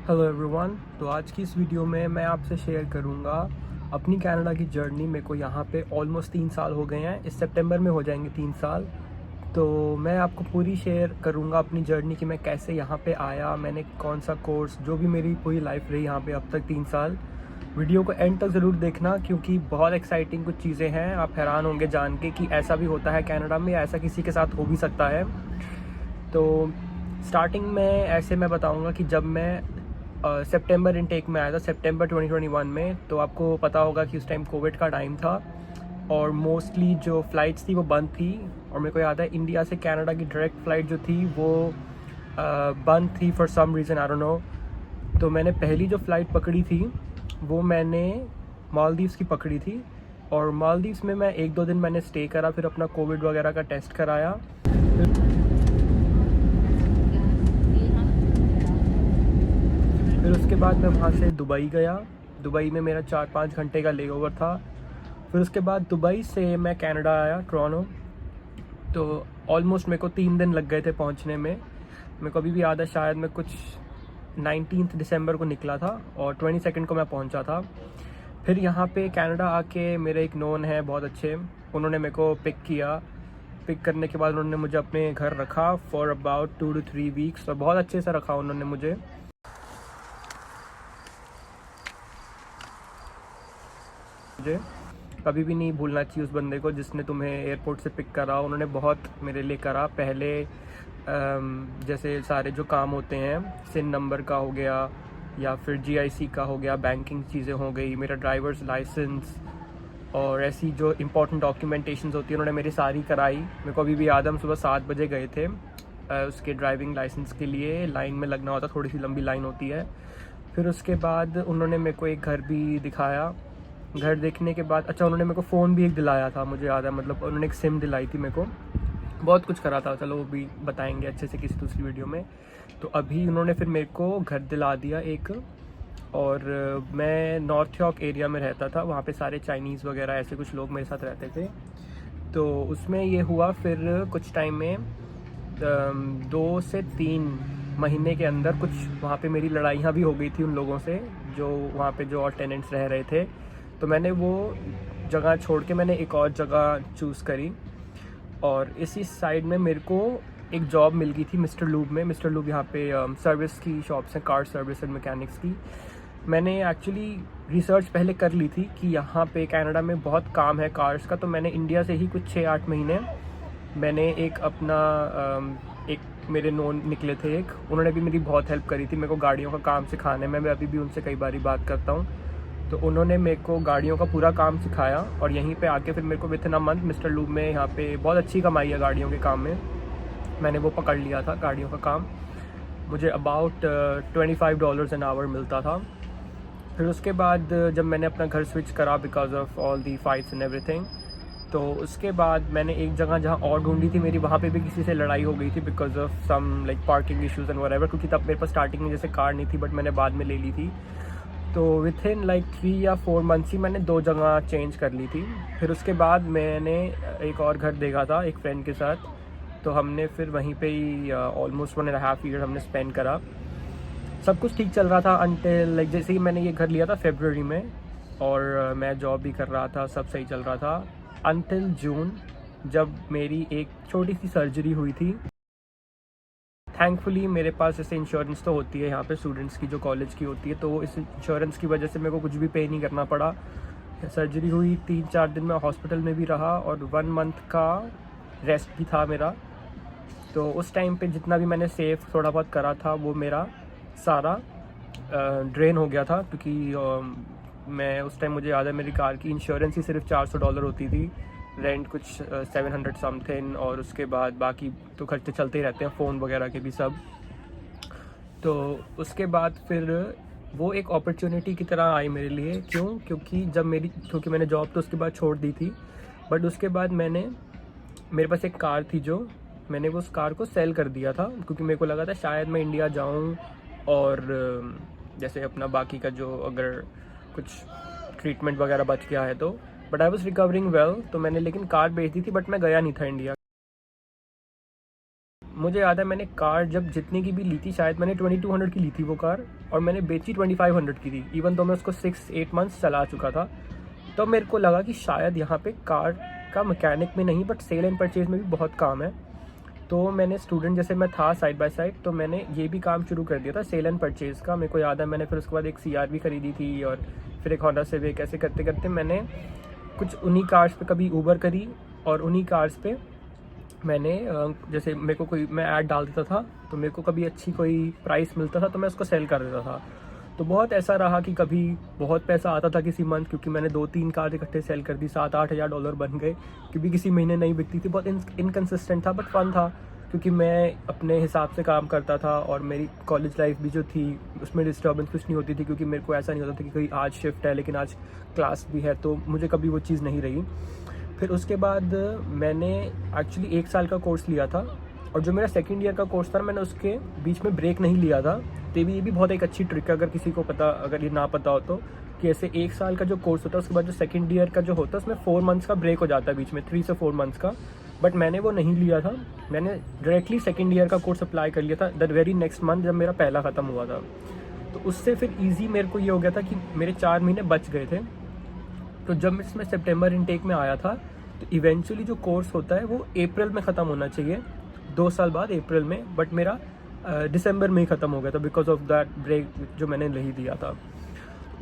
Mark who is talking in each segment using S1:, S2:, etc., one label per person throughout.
S1: Hello everyone. तो आज की इस वीडियो में मैं आपसे शेयर करूंगा अपनी कनाडा की जर्नी। मेरे को यहाँ पे ऑलमोस्ट 3 साल हो गए हैं, इस सितंबर में हो जाएंगे 3 साल। तो मैं आपको पूरी शेयर करूंगा अपनी जर्नी कि मैं कैसे यहाँ पे आया, मैंने कौन सा कोर्स, जो भी मेरी पूरी लाइफ रही यहाँ पे अब तक 3 साल। वीडियो को एंड तक ज़रूर देखना क्योंकि बहुत एक्साइटिंग कुछ चीज़ें हैं। आप हैरान होंगे जान के कि ऐसा भी होता है कनाडा में, ऐसा किसी के साथ हो भी सकता है। तो स्टार्टिंग में ऐसे मैं बताऊंगा कि जब मैं सितंबर इनटेक में आया था, सितंबर 2021 में, तो आपको पता होगा कि उस टाइम कोविड का टाइम था और मोस्टली जो फ़्लाइट्स थी वो बंद थी। और मेरे को याद है इंडिया से कनाडा की डायरेक्ट फ़्लाइट जो थी वो बंद थी for some reason, I don't know. तो मैंने पहली जो फ़्लाइट पकड़ी थी वो मैंने मालदीव्स की पकड़ी थी। और मालदीव्स में मैं 1-2 दिन मैंने स्टे करा, फिर अपना कोविड वगैरह का टेस्ट कराया। फिर उसके बाद मैं वहाँ से दुबई गया। दुबई में मेरा 4-5 घंटे का लेओवर था। फिर उसके बाद दुबई से मैं कनाडा आया, टोरंटो। तो ऑलमोस्ट मेरे को 3 दिन लग गए थे पहुँचने में। मेरे को अभी भी याद है, शायद मैं कुछ 19 दिसंबर को निकला था और 22 को मैं पहुँचा था। फिर यहाँ पे कनाडा आके मेरे एक नोन है बहुत अच्छे, उन्होंने मेरे को पिक किया। पिक करने के बाद उन्होंने मुझे अपने घर रखा फॉर अबाउट 2 to 3 वीक्स, और बहुत अच्छे से रखा उन्होंने मुझे। कभी भी नहीं भूलना चाहिए उस बंदे को जिसने तुम्हें एयरपोर्ट से पिक करा। उन्होंने बहुत मेरे लिए करा। पहले जैसे सारे जो काम होते हैं, सिन नंबर का हो गया या फिर जीआईसी का हो गया, बैंकिंग चीज़ें हो गई, मेरा ड्राइवर्स लाइसेंस और ऐसी जो इम्पोर्टेंट डॉक्यूमेंटेशंस होती है उन्होंने मेरी सारी कराई। मेरे को अभी भी याद है, हम सुबह 7 बजे गए थे उसके ड्राइविंग लाइसेंस के लिए। लाइन में लगना होता, थोड़ी सी लंबी लाइन होती है। फिर उसके बाद उन्होंने मेरे को एक घर भी दिखाया। घर देखने के बाद अच्छा, उन्होंने मेरे को फ़ोन भी एक दिलाया था, मुझे याद है, मतलब उन्होंने एक सिम दिलाई थी मेरे को। बहुत कुछ करा था, चलो वो भी बताएंगे अच्छे से किसी दूसरी वीडियो में। तो अभी उन्होंने फिर मेरे को घर दिला दिया एक। और मैं नॉर्थ यॉर्क एरिया में रहता था, वहाँ पे सारे चाइनीज़ वगैरह ऐसे कुछ लोग मेरे साथ रहते थे। तो उसमें ये हुआ फिर कुछ टाइम में 2 से 3 महीने के अंदर कुछ वहाँ पे मेरी लड़ाइयाँ भी हो गई थी उन लोगों से जो वहाँ पे जो और टेनेंट्स रह रहे थे। तो मैंने वो जगह छोड़ के मैंने एक और जगह चूज़ करी। और इसी साइड में मेरे को एक जॉब मिल गई थी मिस्टर लूब में। मिस्टर लूब यहाँ पे सर्विस की शॉप्स हैं, कार सर्विस एंड मैकेनिक्स की। मैंने एक्चुअली रिसर्च पहले कर ली थी कि यहाँ पे कनाडा में बहुत काम है कार्स का। तो मैंने इंडिया से ही कुछ 6-8 महीने मैंने एक अपना एक मेरे नोन निकले थे एक, उन्होंने भी मेरी बहुत हेल्प करी थी मेरे को गाड़ियों का काम सिखाने में। मैं अभी भी उनसे कई बारी बात करता हूँ। तो उन्होंने मेरे को गाड़ियों का पूरा काम सिखाया और यहीं पे आके फिर मेरे को with in a month mister lube में यहाँ पे बहुत अच्छी कमाई है गाड़ियों के काम में। मैंने वो पकड़ लिया था गाड़ियों का काम। मुझे अबाउट $25 एन आवर मिलता था। फिर उसके बाद जब मैंने अपना घर स्विच करा because of all the fights and everything, तो उसके बाद मैंने एक जगह जहाँ और ढूंढी थी मेरी, वहाँ पे भी किसी से लड़ाई हो गई थी because of some like parking issues and whatever, क्योंकि तब मेरे पास स्टार्टिंग में जैसे कार नहीं थी बट मैंने बाद में ले ली थी। तो विथ इन लाइक 3 या 4 मंथ्स ही मैंने 2 जगह चेंज कर ली थी। फिर उसके बाद मैंने एक और घर देखा था एक फ्रेंड के साथ। तो हमने फिर वहीं पे ही ऑलमोस्ट 1.5 ईयर हमने स्पेंड करा। सब कुछ ठीक चल रहा था अनटिल लाइक जैसे ही मैंने ये घर लिया था फरवरी में, और मैं जॉब भी कर रहा था, सब सही चल रहा था अनटिल जून, जब मेरी एक छोटी सी सर्जरी हुई थी। थैंकफुली मेरे पास ऐसे इंश्योरेंस तो होती है यहाँ पे स्टूडेंट्स की, जो कॉलेज की होती है, तो इस इंश्योरेंस की वजह से मेरे को कुछ भी पे नहीं करना पड़ा। सर्जरी हुई, 3-4 दिन मैं हॉस्पिटल में भी रहा और 1 मंथ का रेस्ट भी था मेरा। तो उस टाइम पे जितना भी मैंने सेव थोड़ा बहुत करा था वो मेरा सारा ड्रेन हो गया था, क्योंकि मैं उस टाइम, मुझे याद है, मेरी कार की इंश्योरेंस ही सिर्फ $400 होती थी, रेंट कुछ 700 समथिंग, और उसके बाद बाकी तो खर्चे चलते ही रहते हैं, फ़ोन वगैरह के भी सब। तो उसके बाद फिर वो एक अपॉर्चुनिटी की तरह आई मेरे लिए। क्योंकि मैंने जॉब तो उसके बाद छोड़ दी थी, बट उसके बाद मेरे पास एक कार थी जो मैंने वो उस कार को सेल कर दिया था, क्योंकि मेरे को लगा था शायद मैं इंडिया जाऊं और जैसे अपना बाकी का जो अगर कुछ ट्रीटमेंट वगैरह बच गया है तो, but I was recovering well. तो मैंने लेकिन कार बेच दी थी, बट मैं गया नहीं था इंडिया। मुझे याद है मैंने कार जब जितनी की भी ली थी, शायद मैंने 2200 की ली थी वो कार, और मैंने बेची 2500 की थी, इवन तो मैं उसको 6-8 मंथ्स चला चुका था। तो मेरे को लगा कि शायद यहाँ पे कार का मैकेनिक में नहीं बट सेल एंड परचेज़ में भी बहुत काम है। तो मैंने स्टूडेंट जैसे मैं था साइड बाय साइड, तो मैंने ये भी काम शुरू कर दिया था सेल एंड परचेज़ का। मेरे को याद है मैंने फिर उसके बाद एक CR-V खरीदी थी, और फिर एक होंडा सिविक। ऐसे करते करते मैंने कुछ उन्हीं कार्स पे कभी ऊबर करी, और उन्हीं कार्स पे मैंने जैसे मेरे को कोई मैं ऐड डाल देता था, तो मेरे को कभी अच्छी कोई प्राइस मिलता था तो मैं उसको सेल कर देता था। तो बहुत ऐसा रहा कि कभी बहुत पैसा आता था किसी मंथ, क्योंकि मैंने 2-3 कार इकट्ठे सेल कर दी, $7-8 हज़ार डॉलर बन गए। कभी किसी महीने नहीं बिकती थी, बहुत इनकन्सिस्टेंट था बट फन था, क्योंकि मैं अपने हिसाब से काम करता था। और मेरी कॉलेज लाइफ भी जो थी उसमें डिस्टर्बेंस कुछ नहीं होती थी, क्योंकि मेरे को ऐसा नहीं होता था कि कोई आज शिफ्ट है लेकिन आज क्लास भी है, तो मुझे कभी वो चीज़ नहीं रही। फिर उसके बाद मैंने एक्चुअली 1 साल का कोर्स लिया था, और जो मेरा सेकंड ईयर का कोर्स था मैंने उसके बीच में ब्रेक नहीं लिया था। तो ये भी बहुत एक अच्छी ट्रिक है, अगर किसी को पता, अगर ये ना पता हो तो, कि ऐसे 1 साल का जो कोर्स होता है उसके बाद जो सेकंड ईयर का जो होता है उसमें 4 मंथ्स का ब्रेक हो जाता है बीच में, 3 से 4 मंथ्स का। बट मैंने वो नहीं लिया था, मैंने डायरेक्टली सेकंड ईयर का कोर्स अप्लाई कर लिया था द वेरी नेक्स्ट मंथ जब मेरा पहला ख़त्म हुआ था। तो उससे फिर ईजी मेरे को ये हो गया था कि मेरे 4 महीने बच गए थे। तो जब इसमें सितंबर इनटेक में आया था, तो इवेंचुअली जो कोर्स होता है वो अप्रैल में ख़त्म होना चाहिए, 2 साल बाद अप्रैल में, बट मेरा दिसंबर में ही ख़त्म हो गया था बिकॉज ऑफ दैट ब्रेक जो मैंने नहीं दिया था।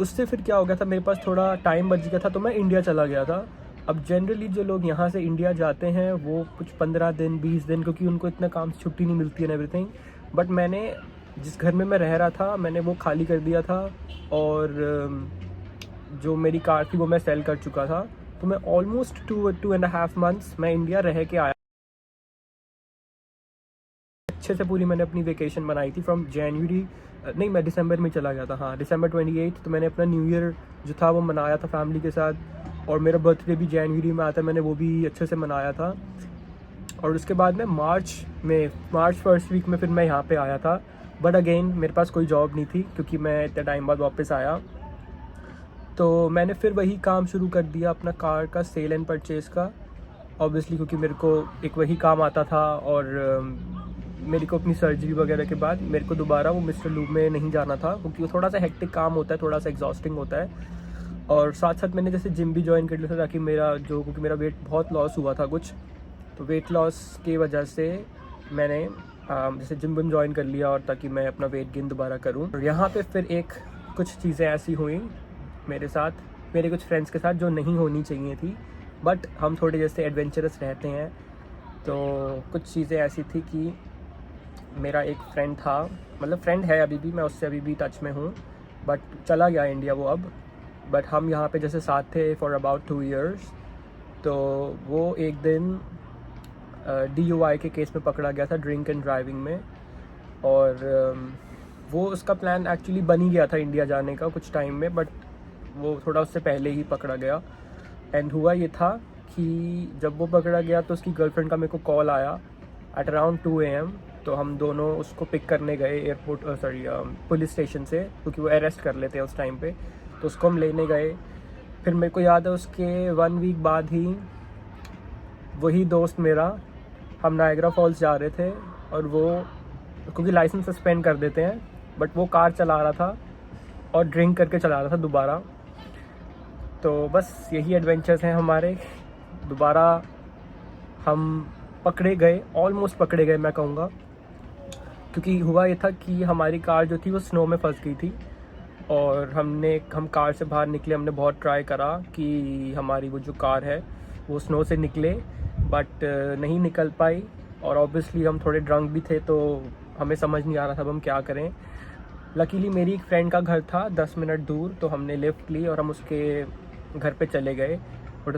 S1: उससे फिर क्या हो गया था, मेरे पास थोड़ा टाइम बच गया था, तो मैं इंडिया चला गया था। अब जनरली जो लोग यहाँ से इंडिया जाते हैं वो कुछ 15 दिन 20 दिन, क्योंकि उनको इतना काम से छुट्टी नहीं मिलती है एंड एवरीथिंग। बट मैंने जिस घर में मैं रह रहा था मैंने वो खाली कर दिया था, और जो मेरी कार थी वो मैं सेल कर चुका था। तो मैं ऑलमोस्ट 2.5 मंथ्स मैं इंडिया रह के आया। अच्छे से पूरी मैंने अपनी वेकेशन बनाई थी फ्रॉम जनवरी, नहीं मैं दिसंबर में चला गया था, हाँ दिसंबर 28। तो मैंने अपना न्यू ईयर जो था वो मनाया था फैमिली के साथ, और मेरा बर्थडे भी जनवरी में आता है, मैंने वो भी अच्छे से मनाया था। और उसके बाद में मार्च फर्स्ट वीक में फिर मैं यहाँ पे आया था। बट अगेन मेरे पास कोई जॉब नहीं थी, क्योंकि मैं इतने टाइम बाद वापस आया। तो मैंने फिर वही काम शुरू कर दिया अपना कार का सेल एंड परचेज़ का, ऑब्वियसली क्योंकि मेरे को एक वही काम आता था। और मेरे को अपनी सर्जरी वगैरह के बाद मेरे को दोबारा वो मिस्टर लूप में नहीं जाना था, क्योंकि वो थोड़ा सा हेक्टिक काम होता है, थोड़ा सा एग्जॉस्टिंग होता है। और साथ साथ मैंने जैसे जिम भी ज्वाइन कर लिया था, ताकि क्योंकि मेरा वेट बहुत लॉस हुआ था कुछ, तो वेट लॉस की वजह से मैंने जैसे जिम विम ज्वाइन कर लिया, और ताकि मैं अपना वेट गेन दोबारा करूँ। और यहाँ पे फिर कुछ चीज़ें ऐसी हुई मेरे साथ, मेरे कुछ फ्रेंड्स के साथ, जो नहीं होनी चाहिए थी, बट हम थोड़े जैसे एडवेंचरस रहते हैं। तो कुछ चीज़ें ऐसी थी कि मेरा एक फ्रेंड था, मतलब फ्रेंड है अभी भी, मैं उससे अभी भी टच में हूँ, बट चला गया इंडिया वो अब। बट हम यहाँ पे जैसे साथ थे फॉर अबाउट 2 इयर्स। तो वो एक दिन DUI के केस में पकड़ा गया था, ड्रिंक एंड ड्राइविंग में। और वो उसका प्लान एक्चुअली बन ही गया था इंडिया जाने का कुछ टाइम में, बट वो थोड़ा उससे पहले ही पकड़ा गया। एंड हुआ ये था कि जब वो पकड़ा गया तो उसकी गर्लफ्रेंड का मेरे को कॉल आया एट अराउंड 2 AM। तो हम दोनों उसको पिक करने गए एयरपोर्ट, पुलिस स्टेशन से, क्योंकि वो अरेस्ट कर लेते हैं उस टाइम पे। तो उसको हम लेने गए। फिर मेरे को याद है उसके 1 वीक बाद ही वही दोस्त मेरा, हम नायग्रा फॉल्स जा रहे थे, और वो क्योंकि लाइसेंस सस्पेंड कर देते हैं, बट वो कार चला रहा था और ड्रिंक करके चला रहा था दोबारा। तो बस यही एडवेंचर्स हैं हमारे। दोबारा हम पकड़े गए, ऑलमोस्ट पकड़े गए मैं कहूँगा, क्योंकि हुआ ये था कि हमारी कार जो थी वो स्नो में फंस गई थी। और हम कार से बाहर निकले, हमने बहुत ट्राई करा कि हमारी वो जो कार है वो स्नो से निकले, बट नहीं निकल पाई। और ऑब्वियसली हम थोड़े ड्रंक भी थे, तो हमें समझ नहीं आ रहा था अब हम क्या करें। लकीली मेरी एक फ्रेंड का घर था 10 मिनट दूर, तो हमने लिफ्ट ली और हम उसके घर पे चले गए। बट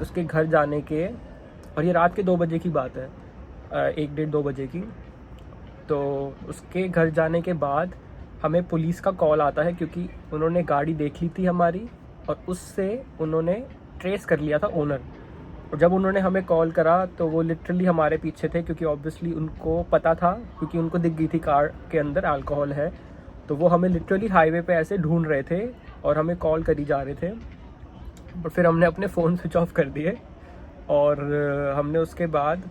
S1: उसके घर जाने के, और ये रात के 2 बजे की बात है, 1-1:30-2 बजे की। तो उसके घर जाने के बाद हमें पुलिस का कॉल आता है, क्योंकि उन्होंने गाड़ी देख ली थी हमारी, और उससे उन्होंने ट्रेस कर लिया था ओनर। और जब उन्होंने हमें कॉल करा तो वो लिटरली हमारे पीछे थे, क्योंकि ऑब्वियसली उनको पता था, क्योंकि उनको दिख गई थी कार के अंदर अल्कोहल है। तो वो हमें लिटरली हाईवे पे ऐसे ढूंढ रहे थे और हमें कॉल करी जा रहे थे। और फिर हमने अपने फ़ोन स्विच ऑफ कर दिए, और हमने उसके बाद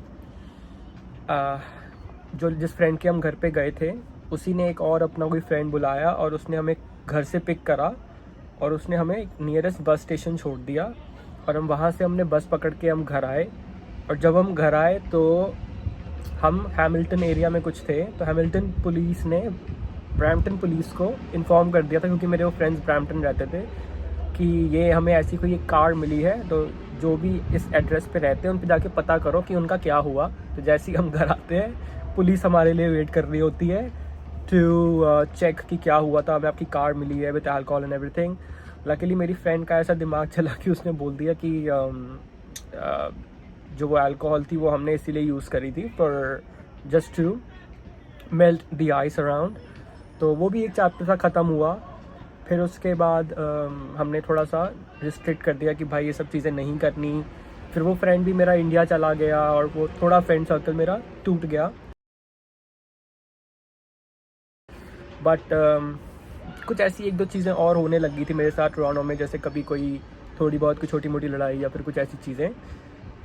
S1: जो जिस फ्रेंड के हम घर पे गए थे, उसी ने एक और अपना कोई फ्रेंड बुलाया और उसने हमें घर से पिक करा और उसने हमें नियरेस्ट बस स्टेशन छोड़ दिया और हम वहाँ से हमने बस पकड़ के हम घर आए। और जब हम घर आए तो हम हैमिल्टन एरिया में कुछ थे, तो हैमिल्टन पुलिस ने ब्रैम्पटन पुलिस को इन्फॉर्म कर दिया था, क्योंकि मेरे वो फ्रेंड्स ब्रैम्पटन रहते थे, कि ये हमें ऐसी कोई एक कार मिली है, तो जो भी इस एड्रेस पे रहते हैं उन पे जाके पता करो कि उनका क्या हुआ। तो जैसे ही हम घर आते हैं, पुलिस हमारे लिए वेट कर रही होती है टू चेक कि क्या हुआ था, हमें आपकी कार मिली है with alcohol and everything. Luckily मेरी फ्रेंड का ऐसा दिमाग चला कि उसने बोल दिया कि जो वो अल्कोहल थी वो हमने इसीलिए यूज़ करी थी for just to melt the ice around. तो वो भी एक चैप्टर सा ख़त्म हुआ। फिर उसके बाद हमने थोड़ा सा रिस्ट्रिक्ट कर दिया कि भाई ये सब चीज़ें नहीं करनी। फिर वो फ्रेंड भी मेरा इंडिया चला गया और वो थोड़ा फ्रेंड सर्कल मेरा टूट गया। बट कुछ ऐसी एक दो चीज़ें और होने लगी थी मेरे साथ टोरंटो में, जैसे कभी कोई थोड़ी बहुत कोई छोटी मोटी लड़ाई या फिर कुछ ऐसी चीज़ें।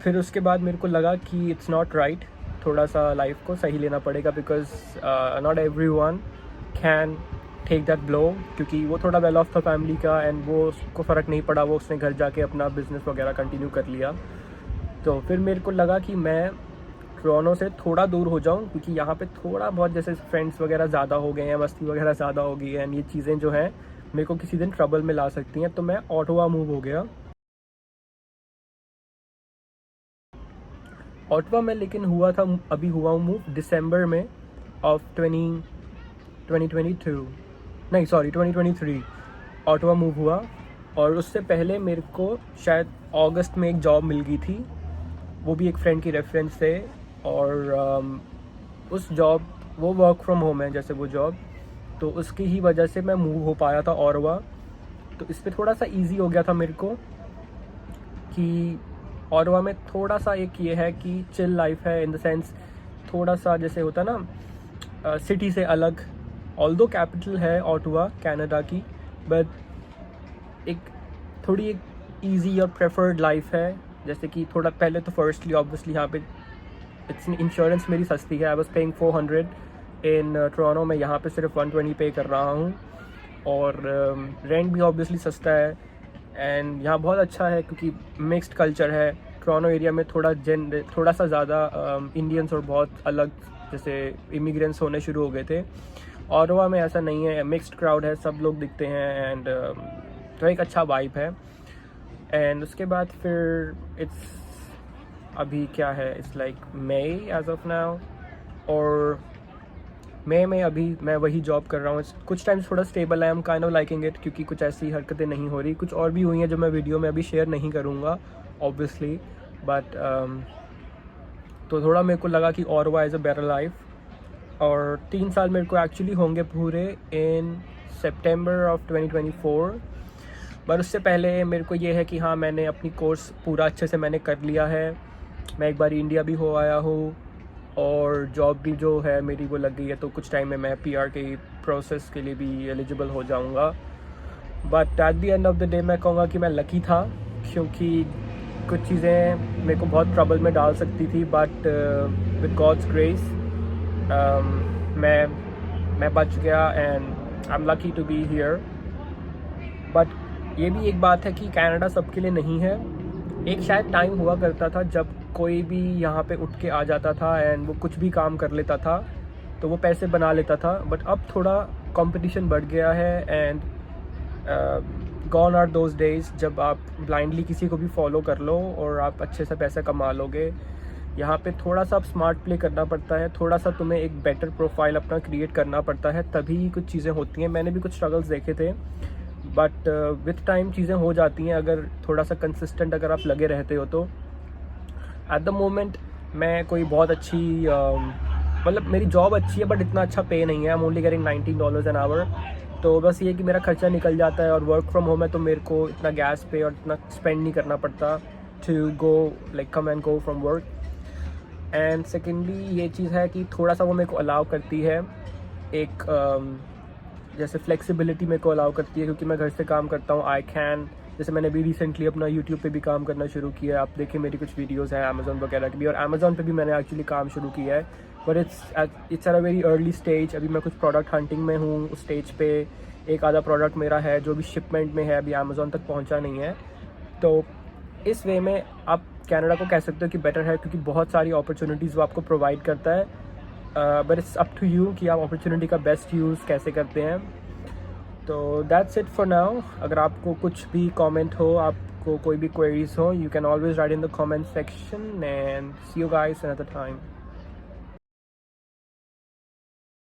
S1: फिर उसके बाद मेरे को लगा कि इट्स नॉट राइट, थोड़ा सा लाइफ को सही लेना पड़ेगा, because not every one can take that blow, क्योंकि वो थोड़ा वेल ऑफ था फैमिली का एंड वो उसको फ़र्क नहीं पड़ा, वो उसने घर जाके अपना बिज़नेस वगैरह कंटिन्यू कर लिया। तो फिर मेरे को लगा कि मैं टोरंटो से थोड़ा दूर हो जाऊं, क्योंकि यहाँ पे थोड़ा बहुत जैसे फ्रेंड्स वगैरह ज़्यादा हो गए हैं, मस्ती वगैरह ज़्यादा हो गई है एंड ये चीज़ें जो हैं मेरे को किसी दिन ट्रबल में ला सकती हैं। तो मैं ऑटोवा मूव हो गया। ऑटोवा में लेकिन हुआ था, अभी हुआ हूँ मूव दिसंबर में ऑफ 2022, नहीं सॉरी 2023 ऑटोवा मूव हुआ। और उससे पहले मेरे को शायद अगस्त में एक जॉब मिल गई थी, वो भी एक फ्रेंड की रेफरेंस से। और उस जॉब, वो वर्क फ्रॉम होम है जैसे वो जॉब, तो उसकी ही वजह से मैं मूव हो पाया था ऑटोवा। तो इस पर थोड़ा सा इजी हो गया था मेरे को कि ऑटोवा में थोड़ा सा एक ये है कि चिल लाइफ है, इन द सेंस थोड़ा सा जैसे होता ना सिटी से अलग। ऑल्दो कैपिटल है ऑटोवा कनाडा की, बट एक थोड़ी एक ईजी और प्रेफर्ड लाइफ है। जैसे कि थोड़ा पहले तो फर्स्टली ऑब्वियसली यहाँ पे इंश्योरेंस मेरी सस्ती है। I was paying 400 in Toronto में, यहाँ पे सिर्फ 120 पे कर रहा हूँ। और रेंट भी ऑब्वियसली सस्ता है एंड यहाँ बहुत अच्छा है क्योंकि मिक्स्ड कल्चर है। टोरंटो एरिया में थोड़ा सा ज़्यादा इंडियंस और बहुत अलग जैसे इमिग्रेंट्स होने शुरू हो गए थे। ऑटोवा में ऐसा नहीं है, मिक्स्ड क्राउड है, सब लोग दिखते हैं एंड तो एक अच्छा वाइब है। एंड उसके बाद फिर इट्स अभी क्या है, it's like May as of now, और मई में अभी मैं वही जॉब कर रहा हूँ। कुछ टाइम थोड़ा स्टेबल है, I am kind of liking it, क्योंकि कुछ ऐसी हरकतें नहीं हो रही। कुछ और भी हुई हैं जो मैं वीडियो में अभी शेयर नहीं करूँगा ऑब्वियसली, बट तो थोड़ा मेरे को लगा कि Ottawa is a better life. और 3 साल मेरे को एक्चुअली होंगे पूरे इन सितंबर ऑफ 2024। पर उससे पहले मेरे को ये है कि हाँ, मैंने अपनी कोर्स पूरा अच्छे से मैंने कर लिया है। मैं एक बार इंडिया भी हो आया हूँ और जॉब भी जो है मेरी वो लग गई है, तो कुछ टाइम में मैं पीआर के प्रोसेस के लिए भी एलिजिबल हो जाऊँगा। But at the end of the day मैं कहूँगा कि मैं लकी था, क्योंकि कुछ चीज़ें मेरे को बहुत ट्रबल में डाल सकती थी, बट विद गॉड्स ग्रेस मैं बच गया and I am lucky to be here. But ये भी एक बात है कि कनाडा सबके लिए नहीं है। एक शायद टाइम हुआ करता था जब कोई भी यहाँ पे उठ के आ जाता था एंड वो कुछ भी काम कर लेता था तो वो पैसे बना लेता था, बट अब थोड़ा कंपटीशन बढ़ गया है and gone are those days जब आप ब्लाइंडली किसी को भी फॉलो कर लो और आप अच्छे से पैसा कमा लोगे। यहाँ पे थोड़ा सा आप स्मार्ट प्ले करना पड़ता है, थोड़ा सा तुम्हें एक बेटर प्रोफाइल अपना क्रिएट करना पड़ता है, तभी कुछ चीज़ें होती हैं। मैंने भी कुछ स्ट्रगल्स देखे थे, बट विथ टाइम चीज़ें हो जाती हैं अगर थोड़ा सा कंसिस्टेंट अगर आप लगे रहते हो तो। एट द मोमेंट मैं कोई बहुत अच्छी मतलब मेरी जॉब अच्छी है बट इतना अच्छा पे नहीं है। I am only getting $19 an hour, तो बस ये कि मेरा खर्चा निकल जाता है। और वर्क फ्रॉम होम है तो मेरे को इतना गैस पे और इतना स्पेंड नहीं करना पड़ता to go like come and go from work. And secondly ये चीज़ है कि थोड़ा सा वो मेरे को अलाउ करती है, एक जैसे फ्लेक्सिबिलिटी मेरे को अलाउ करती है, क्योंकि मैं घर से काम करता हूँ। आई कैन, जैसे मैंने अभी रिसेंटली अपना यूट्यूब पे भी काम करना शुरू किया है। आप देखिए मेरी कुछ वीडियोस हैं अमेज़ॉन वगैरह की भी, और अमेज़ॉन पे भी मैंने एक्चुअली काम शुरू किया है but it's at a very early stage. अभी मैं कुछ प्रोडक्ट हंटिंग में हूँ, उस स्टेज पे एक आधा प्रोडक्ट मेरा है जो भी शिपमेंट में है, अभी अमेज़ोन तक पहुँचा नहीं है। तो इस वे में आप कनाडा को कह सकते हो कि बेटर है, क्योंकि बहुत सारी अपॉर्चुनिटीज़ वो आपको प्रोवाइड करता है। But it's up to you कि आप अपॉर्चुनिटी का बेस्ट यूज़ कैसे करते हैं। तो दैट्स इट फॉर नाउ। अगर आपको कुछ भी कमेंट हो, आपको कोई भी क्वेरीज हो, you can always write in the comment section and see you guys another time.